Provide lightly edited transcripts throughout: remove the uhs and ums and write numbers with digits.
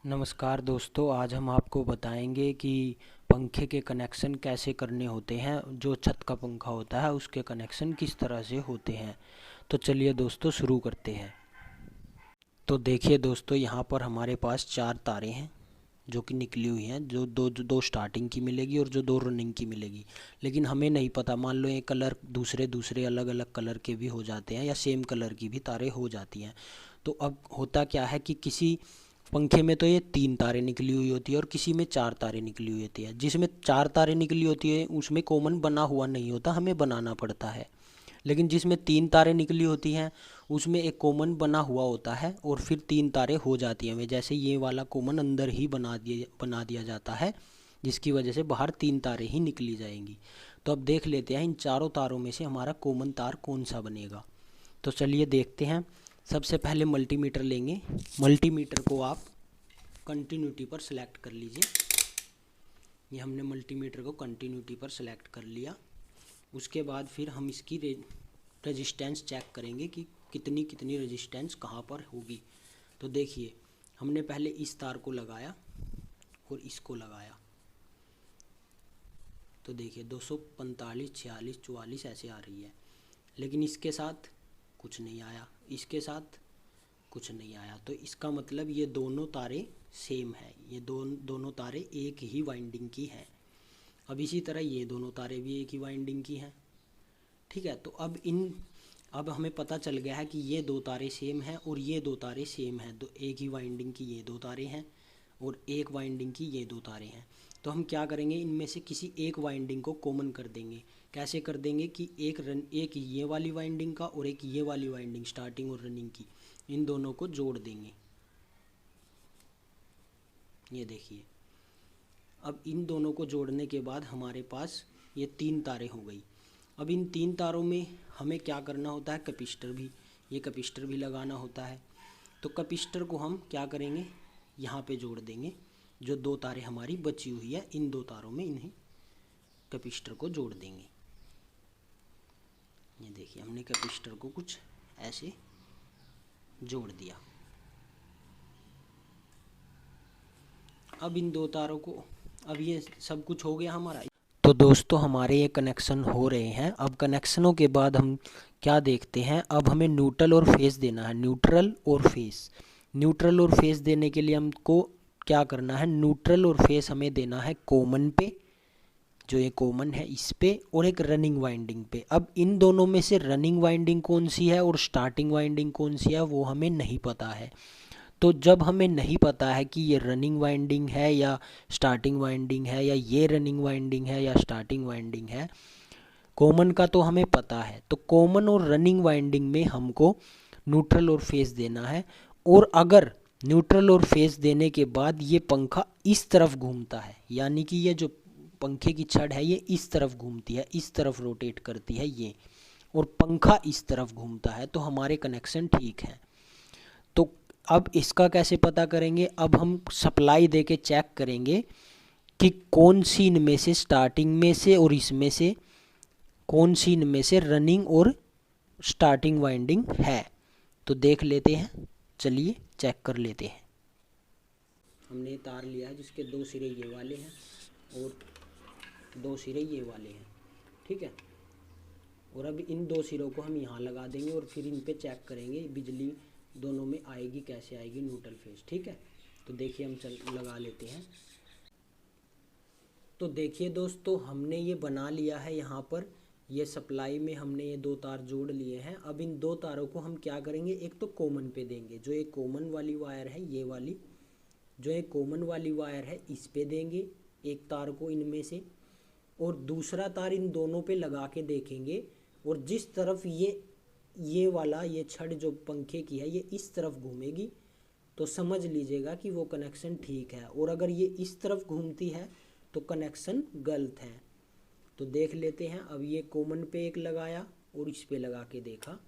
नमस्कार दोस्तों, आज हम आपको बताएंगे कि पंखे के कनेक्शन कैसे करने होते हैं। जो छत का पंखा होता है उसके कनेक्शन किस तरह से होते हैं। तो चलिए दोस्तों शुरू करते हैं। तो देखिए दोस्तों, यहाँ पर हमारे पास 4 तारें हैं जो कि निकली हुई हैं। जो दो स्टार्टिंग की मिलेगी और जो 2 रनिंग की मिलेगी। लेकिन हमें नहीं पता, मान लो ये कलर दूसरे दूसरे अलग अलग कलर के भी हो जाते हैं या सेम कलर की भी तारें हो जाती हैं। तो अब होता क्या है कि किसी पंखे में तो ये 3 तारें निकली हुई होती है और किसी में 4 तारें निकली हुई होती है। जिसमें 4 तारें निकली होती है उसमें कॉमन बना हुआ नहीं होता, हमें बनाना पड़ता है। लेकिन जिसमें 3 तारें निकली होती हैं उसमें एक कॉमन बना हुआ होता है और फिर 3 तारें हो जाती हैं। जैसे ये वाला कॉमन अंदर ही बना दिया जाता है, जिसकी वजह से बाहर 3 तारें ही निकली जाएंगी। तो अब देख लेते हैं इन चारों तारों में से हमारा कॉमन तार कौन सा बनेगा। तो चलिए देखते हैं। सबसे पहले मल्टीमीटर लेंगे। मल्टीमीटर को आप कंटिन्यूटी पर सेलेक्ट कर लीजिए। ये हमने मल्टीमीटर को कंटिन्यूटी पर सेलेक्ट कर लिया। उसके बाद फिर हम इसकी रेजिस्टेंस चेक करेंगे कि कितनी कितनी रेजिस्टेंस कहाँ पर होगी। तो देखिए, हमने पहले इस तार को लगाया और इसको लगाया। तो देखिए 245, 46, 44 ऐसे आ रही है। लेकिन इसके साथ कुछ नहीं आया, इसके साथ कुछ नहीं आया। तो इसका मतलब ये दोनों तारें सेम है, ये दोनों तारें एक ही वाइंडिंग की हैं। अब इसी तरह ये दोनों तारें भी एक ही वाइंडिंग की हैं। ठीक है, तो अब हमें पता चल गया है कि ये 2 तारें सेम हैं और ये 2 तारें सेम हैं। तो एक ही वाइंडिंग की ये 2 तारें हैं और एक वाइंडिंग की ये 2 तारें हैं। तो हम क्या करेंगे, इनमें से किसी एक वाइंडिंग को कॉमन कर देंगे। कैसे कर देंगे कि एक ये वाली वाइंडिंग का और एक ये वाली वाइंडिंग स्टार्टिंग और रनिंग की, इन दोनों को जोड़ देंगे। ये देखिए, अब इन दोनों को जोड़ने के बाद हमारे पास ये 3 तारें हो गई। अब इन 3 तारों में हमें क्या करना होता है, ये कैपेसिटर भी लगाना होता है। तो कैपेसिटर को हम क्या करेंगे, यहाँ पे जोड़ देंगे। जो 2 तारें हमारी बची हुई है इन 2 तारों में इन्हें कैपेसिटर को जोड़ देंगे। ये देखिए, हमने कैपेसिटर को कुछ ऐसे जोड़ दिया। अब इन 2 तारों को, अब ये सब कुछ हो गया हमारा। तो दोस्तों, हमारे ये कनेक्शन हो रहे हैं। अब कनेक्शनों के बाद हम क्या देखते हैं, अब हमें न्यूट्रल और फेस देना है। न्यूट्रल और फेस देने के लिए हमको क्या करना है, न्यूट्रल और फेस हमें देना है कॉमन पे, जो ये कॉमन है इस पे, और एक रनिंग वाइंडिंग पे। अब इन दोनों में से रनिंग वाइंडिंग कौन सी है और स्टार्टिंग वाइंडिंग कौन सी है वो हमें नहीं पता है। तो जब हमें नहीं पता है कि ये रनिंग वाइंडिंग है या स्टार्टिंग वाइंडिंग है, या ये रनिंग वाइंडिंग है या स्टार्टिंग वाइंडिंग है, कॉमन का तो हमें पता है। तो कॉमन और रनिंग वाइंडिंग में हमको न्यूट्रल और फेस देना है। और अगर न्यूट्रल और फेस देने के बाद ये पंखा इस तरफ घूमता है, यानी कि ये जो पंखे की छड़ है ये इस तरफ घूमती है, इस तरफ रोटेट करती है ये, और पंखा इस तरफ घूमता है, तो हमारे कनेक्शन ठीक है। तो अब इसका कैसे पता करेंगे, अब हम सप्लाई दे के चेक करेंगे कि कौन सी इनमें से स्टार्टिंग में से और इसमें से कौन सी इनमें से रनिंग और स्टार्टिंग वाइंडिंग है। तो देख लेते हैं, चलिए चेक कर लेते हैं। हमने तार लिया है जिसके 2 सिरे ये वाले हैं और 2 सिरे ये वाले हैं। ठीक है, और अब इन 2 सिरों को हम यहाँ लगा देंगे और फिर इन पे चेक करेंगे बिजली दोनों में आएगी, कैसे आएगी, न्यूट्रल फेस। ठीक है, तो देखिए हम लगा लेते हैं। तो देखिए दोस्तों, हमने ये बना लिया है। यहाँ पर ये सप्लाई में हमने ये 2 तार जोड़ लिए हैं। अब इन 2 तारों को हम क्या करेंगे, एक तो कॉमन पे देंगे, जो एक कॉमन वाली वायर है ये वाली, जो एक कॉमन वाली वायर है इस पे देंगे एक तार को इनमें से, और दूसरा तार इन दोनों पे लगा के देखेंगे। और जिस तरफ ये वाला ये छड़ जो पंखे की है ये इस तरफ घूमेगी तो समझ लीजिएगा कि वो कनेक्शन ठीक है, और अगर ये इस तरफ घूमती है तो कनेक्शन गलत है। तो देख लेते हैं। अब ये कॉमन पे एक लगाया और इस पे लगा के देखा,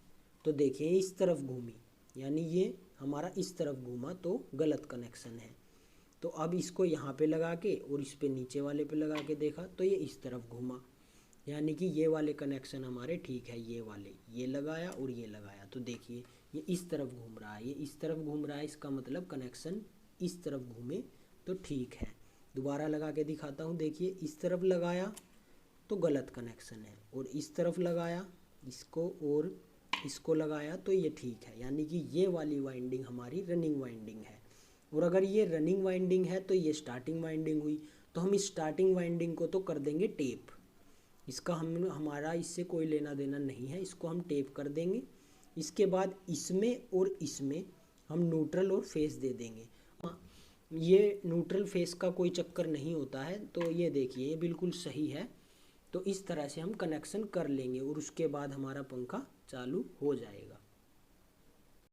तो देखिए इस तरफ घूमी, यानी ये हमारा इस तरफ घूमा, तो गलत कनेक्शन है। तो अब इसको यहाँ पे लगा के और इस पे नीचे वाले पे लगा के देखा तो ये इस तरफ घूमा, यानी कि ये वाले कनेक्शन हमारे ठीक है। ये वाले, ये लगाया और ये लगाया, तो देखिए ये इस तरफ घूम रहा है, ये इस तरफ घूम रहा है, इसका मतलब कनेक्शन इस तरफ घूमे तो ठीक है। दोबारा लगा के दिखाता हूँ, देखिए इस तरफ लगाया तो गलत कनेक्शन है, और इस तरफ लगाया इसको और इसको लगाया तो ये ठीक है, यानी कि ये वाली वाइंडिंग हमारी रनिंग वाइंडिंग है। और अगर ये रनिंग वाइंडिंग है तो ये स्टार्टिंग वाइंडिंग हुई, तो हम इस स्टार्टिंग वाइंडिंग को तो कर देंगे टेप, इसका हमारा इससे कोई लेना देना नहीं है, इसको हम टेप कर देंगे। इसके बाद इसमें और इसमें हम न्यूट्रल और फेस दे देंगे। ये न्यूट्रल फेस का कोई चक्कर नहीं होता है, तो ये देखिए ये बिल्कुल सही है। तो इस तरह से हम कनेक्शन कर लेंगे और उसके बाद हमारा पंखा चालू हो जाएगा।